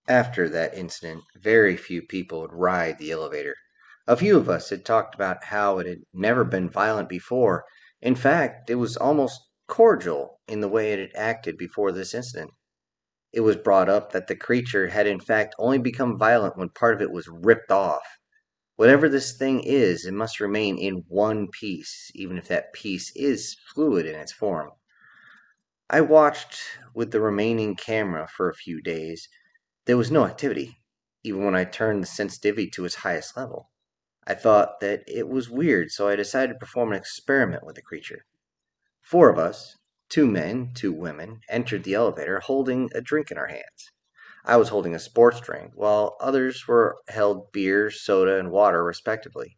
After that incident, very few people would ride the elevator. A few of us had talked about how it had never been violent before. In fact, it was almost cordial in the way it had acted before this incident. It was brought up that the creature had in fact only become violent when part of it was ripped off. Whatever this thing is, it must remain in one piece, even if that piece is fluid in its form. I watched with the remaining camera for a few days. There was no activity, even when I turned the sensitivity to its highest level. I thought that it was weird, so I decided to perform an experiment with the creature. Four of us, two men, two women, entered the elevator holding a drink in our hands. I was holding a sports drink, while others were held beer, soda, and water, respectively.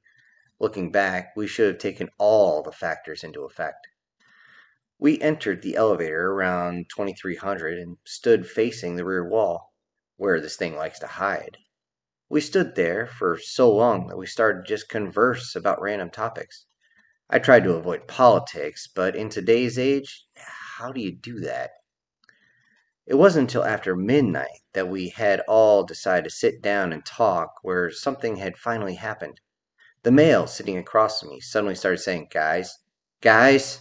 Looking back, we should have taken all the factors into effect. We entered the elevator around 2300 and stood facing the rear wall, where this thing likes to hide. We stood there for so long that we started to just converse about random topics. I tried to avoid politics, but in today's age, how do you do that? It wasn't until after midnight that we had all decided to sit down and talk where something had finally happened. The male sitting across from me suddenly started saying, "Guys, guys."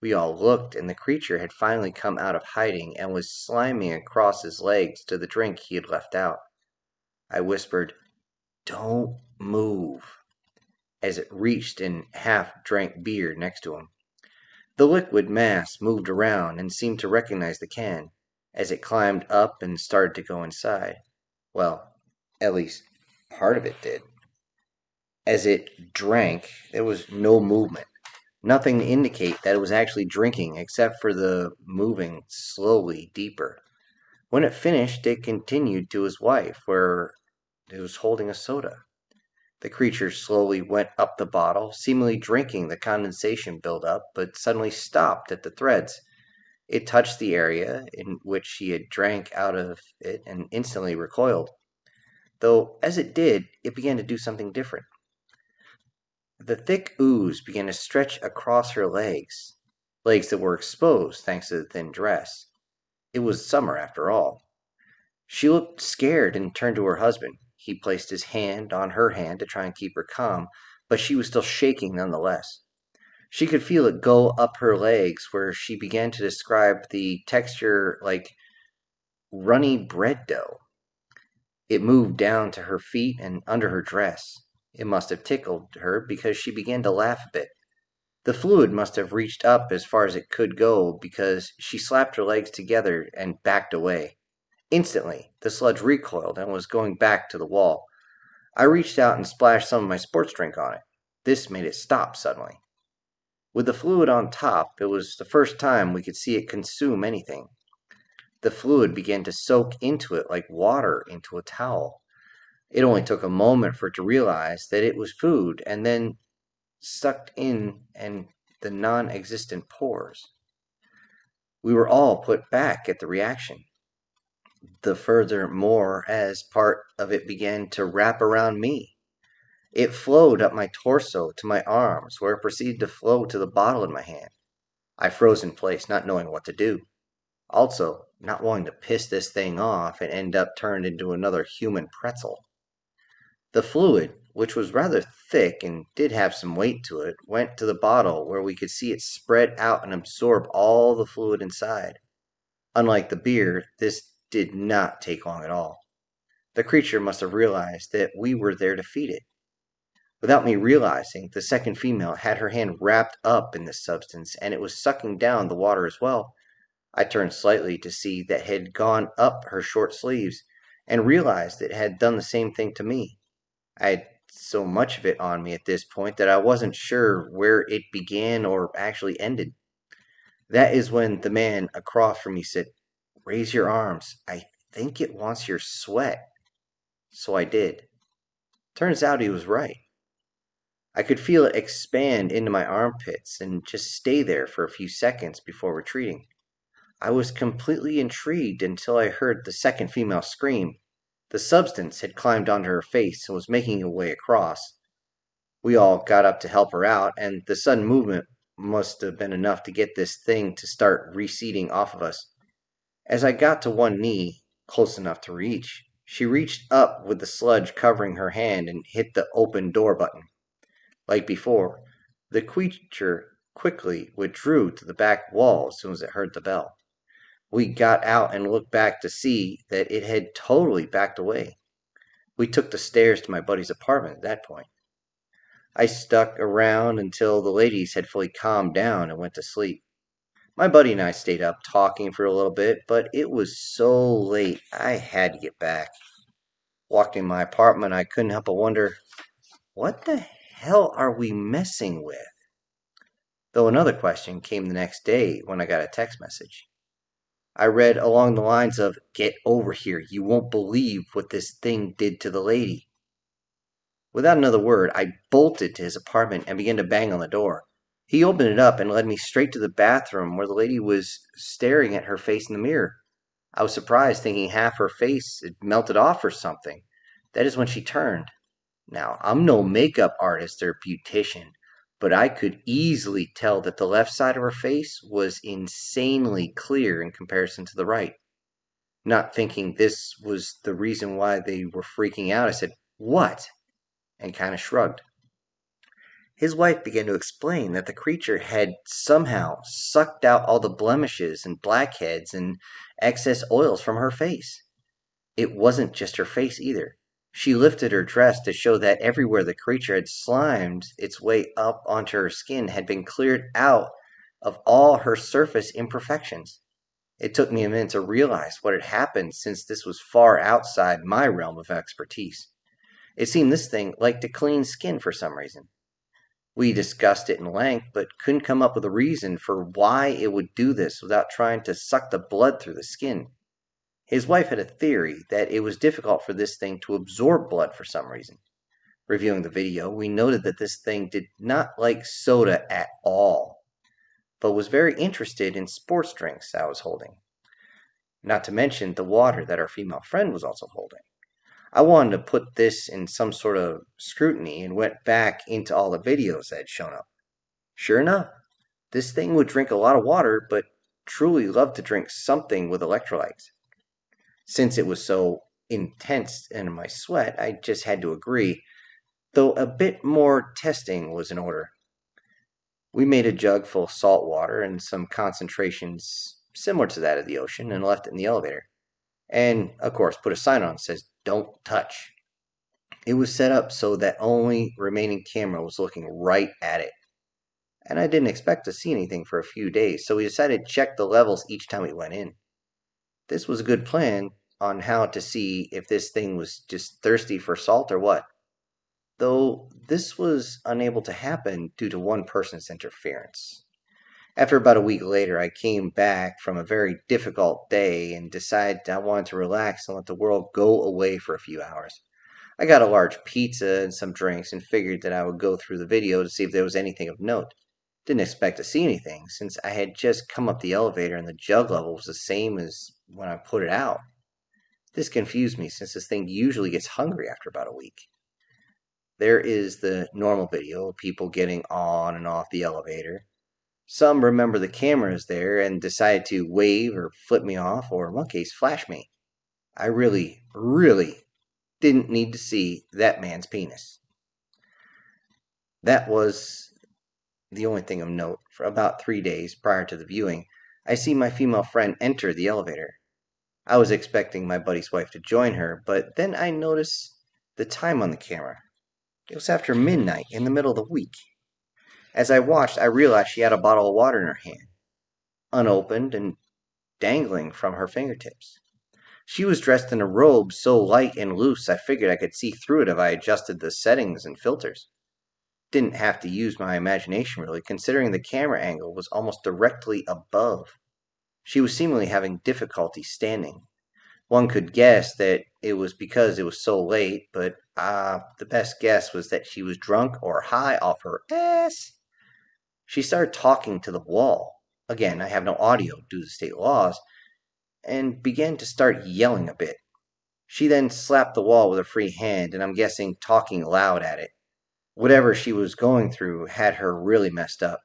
We all looked, and the creature had finally come out of hiding and was sliming across his legs to the drink he had left out. I whispered, "Don't move," as it reached and half drank beer next to him. The liquid mass moved around and seemed to recognize the can as it climbed up and started to go inside. Well, at least part of it did. As it drank, there was no movement, nothing to indicate that it was actually drinking except for the moving slowly deeper. When it finished, it continued to his wife, where it was holding a soda. The creature slowly went up the bottle, seemingly drinking the condensation buildup, but suddenly stopped at the threads. It touched the area in which he had drank out of it and instantly recoiled. Though, as it did, it began to do something different. The thick ooze began to stretch across her legs, legs that were exposed thanks to the thin dress. It was summer after all. She looked scared and turned to her husband. He placed his hand on her hand to try and keep her calm, but she was still shaking nonetheless. She could feel it go up her legs, where she began to describe the texture like runny bread dough. It moved down to her feet and under her dress. It must have tickled her because she began to laugh a bit. The fluid must have reached up as far as it could go because she slapped her legs together and backed away. Instantly, the sludge recoiled and was going back to the wall. I reached out and splashed some of my sports drink on it. This made it stop suddenly. With the fluid on top, it was the first time we could see it consume anything. The fluid began to soak into it like water into a towel. It only took a moment for it to realize that it was food and then sucked in and the non existent pores. We were all put back at the reaction. The furthermore, as part of it began to wrap around me. It flowed up my torso to my arms, where it proceeded to flow to the bottle in my hand. I froze in place, not knowing what to do. Also, not wanting to piss this thing off and end up turned into another human pretzel. The fluid, which was rather thick and did have some weight to it, went to the bottle where we could see it spread out and absorb all the fluid inside. Unlike the beer, this did not take long at all. The creature must have realized that we were there to feed it. Without me realizing, the second female had her hand wrapped up in this substance, and it was sucking down the water as well. I turned slightly to see that it had gone up her short sleeves, and realized it had done the same thing to me. I had so much of it on me at this point that I wasn't sure where it began or actually ended. That is when the man across from me said, "Raise your arms. I think it wants your sweat." So I did. Turns out he was right. I could feel it expand into my armpits and just stay there for a few seconds before retreating. I was completely intrigued until I heard the second female scream. The substance had climbed onto her face and was making a way across. We all got up to help her out, and the sudden movement must have been enough to get this thing to start receding off of us. As I got to one knee, close enough to reach. She reached up with the sludge covering her hand and hit the open door button. Like before, the creature quickly withdrew to the back wall as soon as it heard the bell. We got out and looked back to see that it had totally backed away. We took the stairs to my buddy's apartment at that point. I stuck around until the ladies had fully calmed down and went to sleep. My buddy and I stayed up talking for a little bit, but it was so late I had to get back. Walked in my apartment, I couldn't help but wonder, what the hell are we messing with? Though another question came the next day when I got a text message. I read along the lines of, "Get over here, you won't believe what this thing did to the lady." Without another word, I bolted to his apartment and began to bang on the door. He opened it up and led me straight to the bathroom where the lady was staring at her face in the mirror. I was surprised, thinking half her face had melted off or something. That is when she turned. Now, I'm no makeup artist or beautician, but I could easily tell that the left side of her face was insanely clear in comparison to the right. Not thinking this was the reason why they were freaking out, I said, "What?" and kind of shrugged. His wife began to explain that the creature had somehow sucked out all the blemishes and blackheads and excess oils from her face. It wasn't just her face either. She lifted her dress to show that everywhere the creature had slimed its way up onto her skin had been cleared out of all her surface imperfections. It took me a minute to realize what had happened, since this was far outside my realm of expertise. It seemed this thing liked to clean skin for some reason. We discussed it in length, but couldn't come up with a reason for why it would do this without trying to suck the blood through the skin. His wife had a theory that it was difficult for this thing to absorb blood for some reason. Reviewing the video, we noted that this thing did not like soda at all, but was very interested in sports drinks I was holding. Not to mention the water that our female friend was also holding. I wanted to put this in some sort of scrutiny and went back into all the videos that had shown up. Sure enough, this thing would drink a lot of water, but truly loved to drink something with electrolytes. Since it was so intense in my sweat, I just had to agree, though a bit more testing was in order. We made a jug full of salt water and some concentrations similar to that of the ocean and left it in the elevator. And, of course, put a sign on that says, "Don't touch." It was set up so that only remaining camera was looking right at it. And I didn't expect to see anything for a few days, so we decided to check the levels each time we went in. This was a good plan on how to see if this thing was just thirsty for salt or what, though this was unable to happen due to one person's interference. After about a week later, I came back from a very difficult day and decided I wanted to relax and let the world go away for a few hours. I got a large pizza and some drinks and figured that I would go through the video to see if there was anything of note. Didn't expect to see anything, since I had just come up the elevator and the jug level was the same as when I put it out. This confused me, since this thing usually gets hungry after about a week. There is the normal video of people getting on and off the elevator. Some remember the camera is there and decide to wave or flip me off, or in one case, flash me. I really, really didn't need to see that man's penis. That was the only thing of note. For about 3 days prior to the viewing, I see my female friend enter the elevator. I was expecting my buddy's wife to join her, but then I noticed the time on the camera. It was after midnight in the middle of the week. As I watched, I realized she had a bottle of water in her hand, unopened and dangling from her fingertips. She was dressed in a robe so light and loose I figured I could see through it if I adjusted the settings and filters. Didn't have to use my imagination really, considering the camera angle was almost directly above. She was seemingly having difficulty standing. One could guess that it was because it was so late, but the best guess was that she was drunk or high off her ass. She started talking to the wall. Again, I have no audio due to state laws, and began to start yelling a bit. She then slapped the wall with her free hand, and I'm guessing talking loud at it. Whatever she was going through had her really messed up.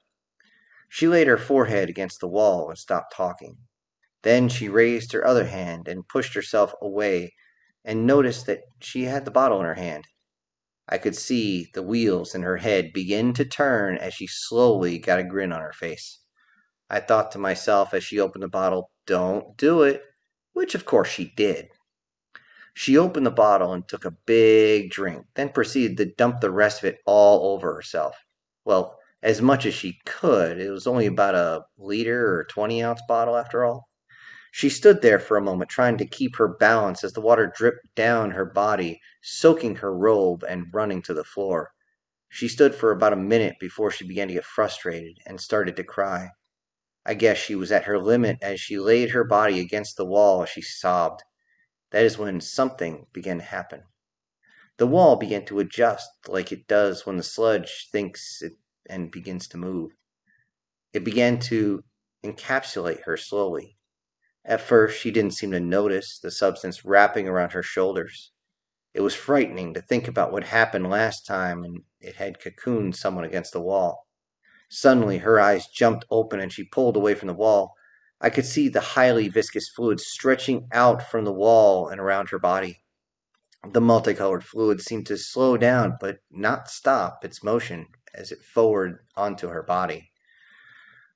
She laid her forehead against the wall and stopped talking. Then she raised her other hand and pushed herself away and noticed that she had the bottle in her hand. I could see the wheels in her head begin to turn as she slowly got a grin on her face. I thought to myself as she opened the bottle, "Don't do it," which of course she did. She opened the bottle and took a big drink, then proceeded to dump the rest of it all over herself. Well, as much as she could. It was only about a liter or 20-ounce bottle after all. She stood there for a moment, trying to keep her balance as the water dripped down her body, soaking her robe and running to the floor. She stood for about a minute before she began to get frustrated and started to cry. I guess she was at her limit as she laid her body against the wall as she sobbed. That is when something began to happen. The wall began to adjust like it does when the sludge thinks it and begins to move. It began to encapsulate her slowly. At first, she didn't seem to notice the substance wrapping around her shoulders. It was frightening to think about what happened last time and it had cocooned someone against the wall. Suddenly, her eyes jumped open and she pulled away from the wall. I could see the highly viscous fluid stretching out from the wall and around her body. The multicolored fluid seemed to slow down but not stop its motion as it forward onto her body.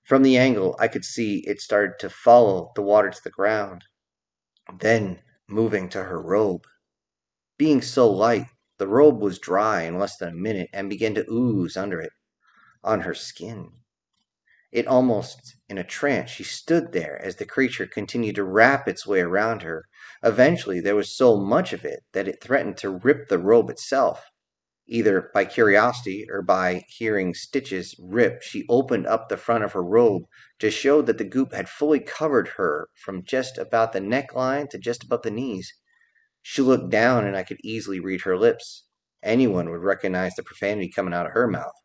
From the angle, I could see it started to follow the water to the ground, then moving to her robe. Being so light, the robe was dry in less than a minute and began to ooze under it, on her skin. It almost in a trance, she stood there as the creature continued to wrap its way around her. Eventually, there was so much of it that it threatened to rip the robe itself. Either by curiosity or by hearing stitches rip, she opened up the front of her robe to show that the goop had fully covered her from just about the neckline to just above the knees. She looked down and I could easily read her lips. Anyone would recognize the profanity coming out of her mouth.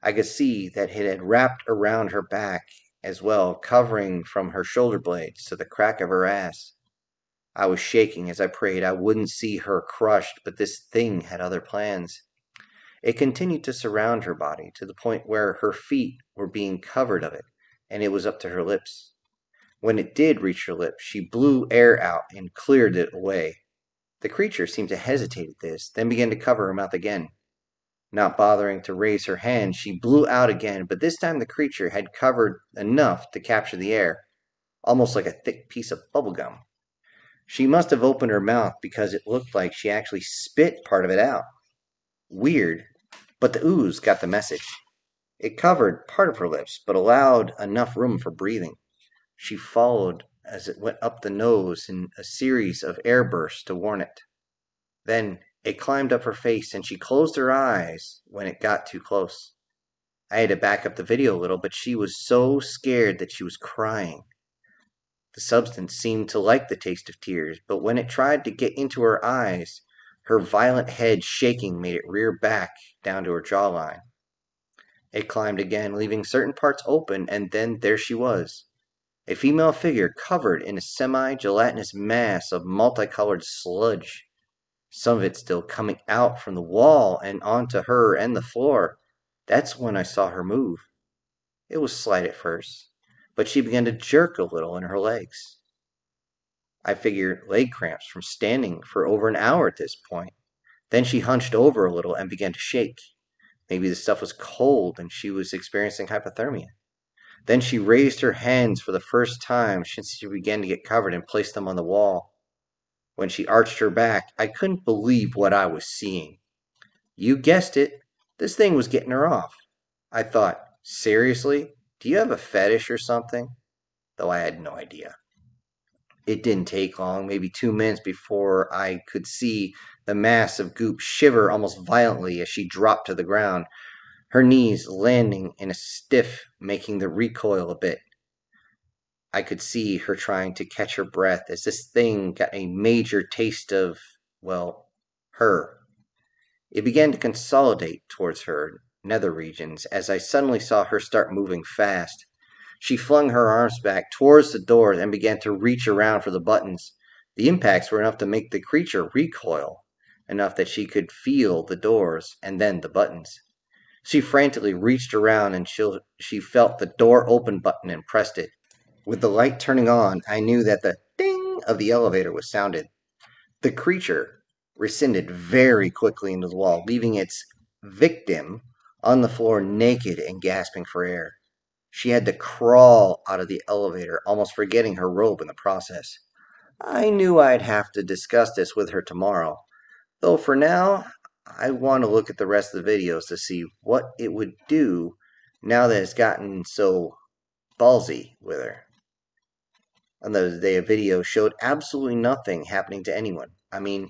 I could see that it had wrapped around her back as well, covering from her shoulder blades to the crack of her ass. I was shaking as I prayed I wouldn't see her crushed, but this thing had other plans. It continued to surround her body to the point where her feet were being covered of it, and it was up to her lips. When it did reach her lips, she blew air out and cleared it away. The creature seemed to hesitate at this, then began to cover her mouth again. Not bothering to raise her hand, she blew out again, but this time the creature had covered enough to capture the air, almost like a thick piece of bubble gum. She must have opened her mouth because it looked like she actually spit part of it out. Weird, but the ooze got the message. It covered part of her lips, but allowed enough room for breathing. She followed as it went up the nose in a series of air bursts to warn it. Then it climbed up her face and she closed her eyes when it got too close. I had to back up the video a little, but she was so scared that she was crying. The substance seemed to like the taste of tears, but when it tried to get into her eyes, her violent head shaking made it rear back down to her jawline. It climbed again, leaving certain parts open, and then there she was. A female figure covered in a semi-gelatinous mass of multicolored sludge. Some of it still coming out from the wall and onto her and the floor. That's when I saw her move. It was slight at first, but she began to jerk a little in her legs. I figured leg cramps from standing for over an hour at this point. Then she hunched over a little and began to shake. Maybe the stuff was cold and she was experiencing hypothermia. Then she raised her hands for the first time since she began to get covered and placed them on the wall. When she arched her back, I couldn't believe what I was seeing. You guessed it, this thing was getting her off. I thought, seriously? Do you have a fetish or something? Though I had no idea. It didn't take long, maybe 2 minutes before I could see the mass of goop shiver almost violently as she dropped to the ground, her knees landing in a stiff, making the recoil a bit. I could see her trying to catch her breath as this thing got a major taste of, well, her. It began to consolidate towards her nether regions as I suddenly saw her start moving fast. She flung her arms back towards the door and began to reach around for the buttons. The impacts were enough to make the creature recoil, enough that she could feel the doors and then the buttons. She frantically reached around and she felt the door open button and pressed it. With the light turning on, I knew that the ding of the elevator was sounded. The creature rescinded very quickly into the wall, leaving its victim on the floor naked and gasping for air. She had to crawl out of the elevator, almost forgetting her robe in the process. I knew I'd have to discuss this with her tomorrow, though for now, I want to look at the rest of the videos to see what it would do now that it's gotten so ballsy with her. Another day, a video showed absolutely nothing happening to anyone. I mean,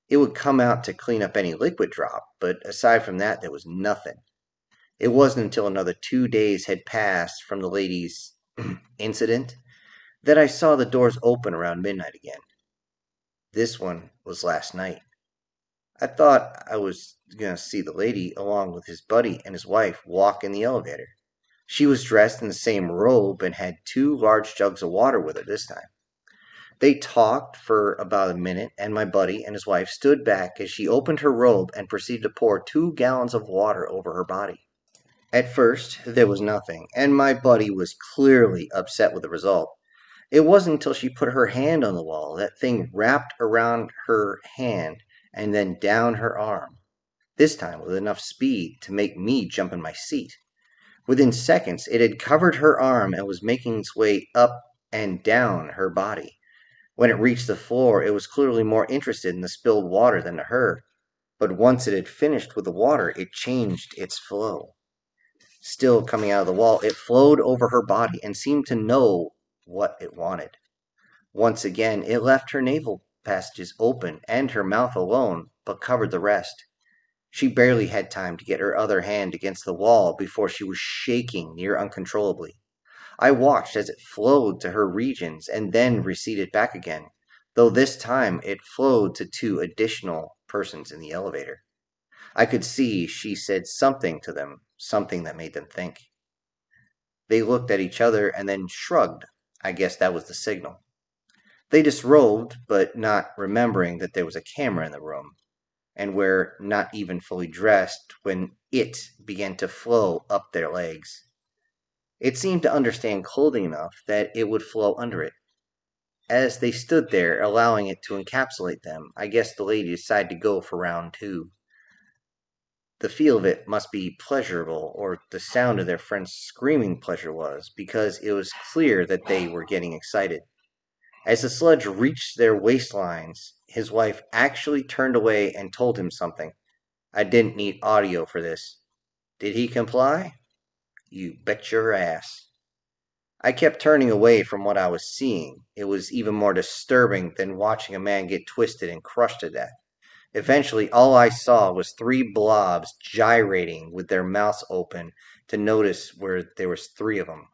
it would come out to clean up any liquid drop, but aside from that, there was nothing. It wasn't until another 2 days had passed from the lady's incident that I saw the doors open around midnight again. This one was last night. I thought I was going to see the lady along with his buddy and his wife walk in the elevator. She was dressed in the same robe and had 2 large jugs of water with her this time. They talked for about a minute, and my buddy and his wife stood back as she opened her robe and proceeded to pour 2 gallons of water over her body. At first, there was nothing, and my buddy was clearly upset with the result. It wasn't until she put her hand on the wall, that thing wrapped around her hand and then down her arm, this time with enough speed to make me jump in my seat. Within seconds, it had covered her arm and was making its way up and down her body. When it reached the floor, it was clearly more interested in the spilled water than to her, but once it had finished with the water, it changed its flow. Still coming out of the wall, it flowed over her body and seemed to know what it wanted. Once again, it left her navel passages open and her mouth alone, but covered the rest. She barely had time to get her other hand against the wall before she was shaking near uncontrollably. I watched as it flowed to her regions and then receded back again, though this time it flowed to 2 additional persons in the elevator. I could see she said something to them, something that made them think. They looked at each other and then shrugged. I guess that was the signal. They disrobed, but not remembering that there was a camera in the room, and were not even fully dressed when it began to flow up their legs. It seemed to understand clothing enough that it would flow under it. As they stood there, allowing it to encapsulate them, I guess the lady decided to go for round 2. The feel of it must be pleasurable, or the sound of their friend's screaming pleasure was, because it was clear that they were getting excited. As the sludge reached their waistlines, his wife actually turned away and told him something. I didn't need audio for this. Did he comply? You bet your ass. I kept turning away from what I was seeing. It was even more disturbing than watching a man get twisted and crushed to death. Eventually, all I saw was 3 blobs gyrating with their mouths open to notice where there was 3 of them.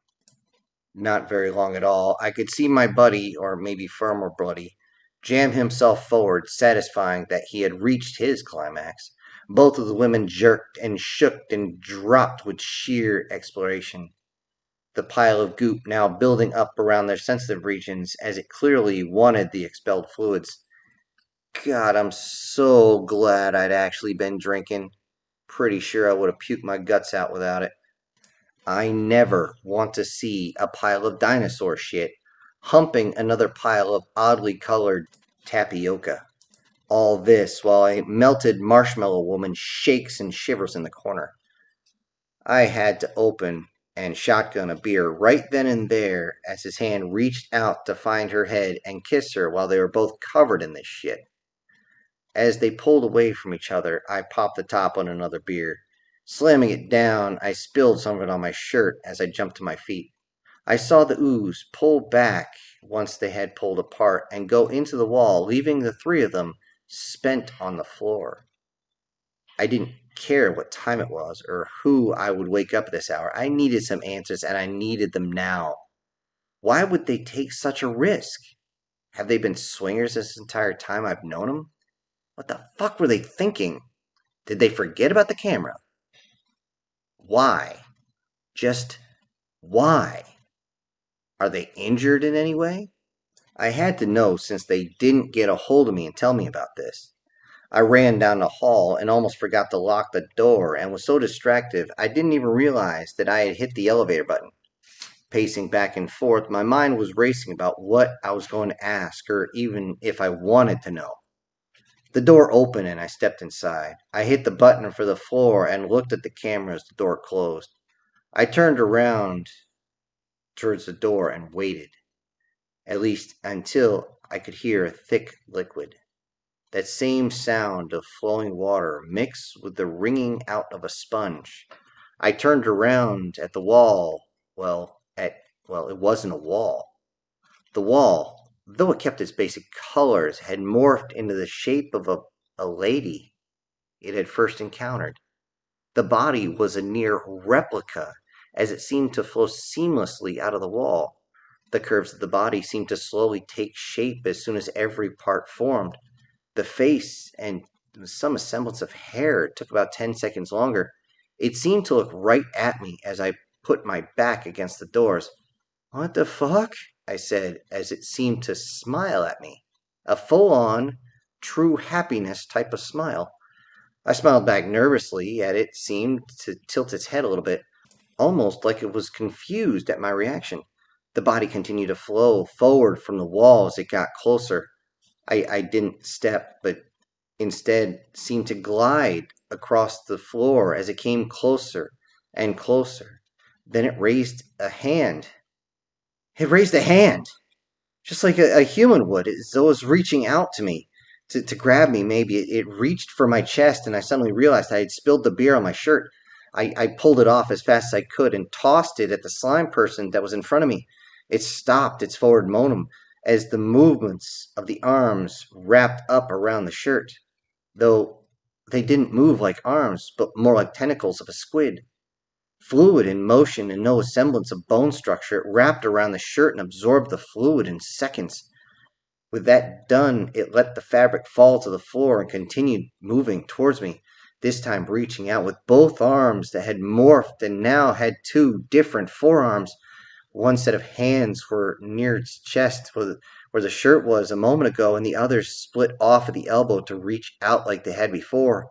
Not very long at all. I could see my buddy, or maybe Firm or Bloody, jam himself forward, satisfying that he had reached his climax. Both of the women jerked and shook and dropped with sheer exploration. The pile of goop now building up around their sensitive regions as it clearly wanted the expelled fluids. God, I'm so glad I'd actually been drinking. Pretty sure I would have puked my guts out without it. I never want to see a pile of dinosaur shit humping another pile of oddly colored tapioca. All this while a melted marshmallow woman shakes and shivers in the corner. I had to open and shotgun a beer right then and there as his hand reached out to find her head and kiss her while they were both covered in this shit. As they pulled away from each other, I popped the top on another beer. Slamming it down, I spilled some of it on my shirt as I jumped to my feet. I saw the ooze pull back once they had pulled apart and go into the wall, leaving the 3 of them spent on the floor. I didn't care what time it was or who I would wake up at this hour. I needed some answers, and I needed them now. Why would they take such a risk? Have they been swingers this entire time I've known them? What the fuck were they thinking? Did they forget about the camera? Why? Just why? Are they injured in any way? I had to know since they didn't get a hold of me and tell me about this. I ran down the hall and almost forgot to lock the door and was so distracted I didn't even realize that I had hit the elevator button. pacing back and forth. My mind was racing about what I was going to ask, or even if I wanted to know. The door opened and I stepped inside. I hit the button for the floor and looked at the camera as the door closed. I turned around towards the door and waited, at least until I could hear a thick liquid. That same sound of flowing water mixed with the wringing out of a sponge. I turned around at the wall. It wasn't a wall. The wall, though it kept its basic colors, had morphed into the shape of a lady it had first encountered. The body was a near replica, as it seemed to flow seamlessly out of the wall. The curves of the body seemed to slowly take shape as soon as every part formed. The face and some semblance of hair took about 10 seconds longer. It seemed to look right at me as I put my back against the doors. "What the fuck?" I said as it seemed to smile at me. A full on, true happiness type of smile. I smiled back nervously at it, seemed to tilt its head a little bit, almost like it was confused at my reaction. The body continued to flow forward from the wall as it got closer. I didn't step, but instead seemed to glide across the floor as it came closer and closer. Then it raised a hand. It raised a hand, just like a human would, as though it was reaching out to me to grab me. Maybe it reached for my chest, and I suddenly realized I had spilled the beer on my shirt. I pulled it off as fast as I could and tossed it at the slime person that was in front of me. It stopped its forward momentum as the movements of the arms wrapped up around the shirt, though they didn't move like arms, but more like tentacles of a squid. Fluid in motion and no semblance of bone structure, it wrapped around the shirt and absorbed the fluid in seconds. With that done, it let the fabric fall to the floor and continued moving towards me, this time reaching out with both arms that had morphed and now had two different forearms. One set of hands were near its chest where the shirt was a moment ago, and the others split off at the elbow to reach out like they had before.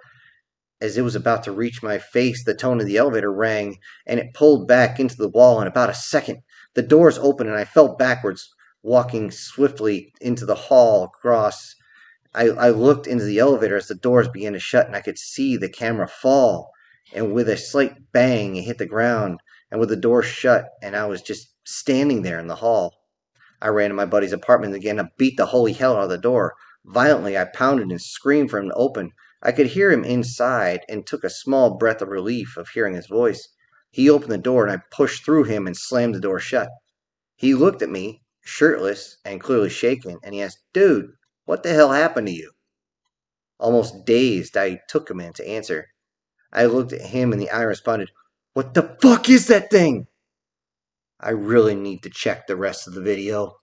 As it was about to reach my face, the tone of the elevator rang, and it pulled back into the wall in about a second. The doors opened, and I fell backwards, walking swiftly into the hall across. I looked into the elevator as the doors began to shut, and I could see the camera fall. And with a slight bang, it hit the ground, and with the door shut, and I was just standing there in the hall. I ran to my buddy's apartment and began to beat the holy hell out of the door. Violently, I pounded and screamed for him to open. I could hear him inside and took a small breath of relief of hearing his voice. He opened the door and I pushed through him and slammed the door shut. He looked at me, shirtless and clearly shaken, and he asked, "Dude, what the hell happened to you?" Almost dazed, I took a minute to answer. I looked at him in the eye and responded, "What the fuck is that thing?" I really need to check the rest of the video.